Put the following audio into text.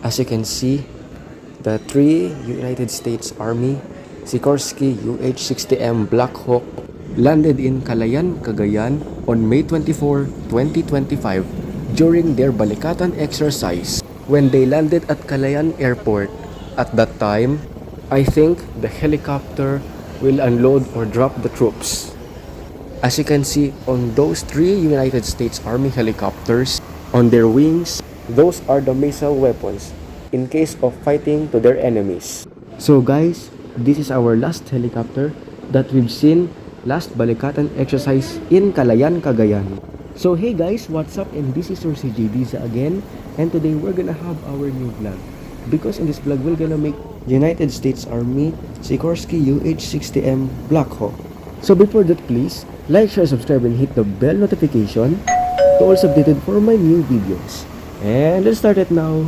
As you can see, the three United States Army Sikorsky UH60M Blackhawk landed in Calayan, Cagayan on May 24, 2025 during their Balikatan exercise. When they landed at Calayan Airport, at that time, I think the helicopter will unload or drop the troops. As you can see on those three United States Army helicopters, on their wings, those are the missile weapons in case of fighting to their enemies. So guys, this is our last helicopter that we've seen last Balikatan exercise in Calayan, Cagayan. So hey guys, what's up? And this is your CJ Diza again, and today we're gonna have our new vlog. Because in this vlog, we're gonna make United States Army Sikorsky UH60M Blackhawk. So before that, please like, share, subscribe, and hit the bell notification to also updated for my new videos. And let's start it now.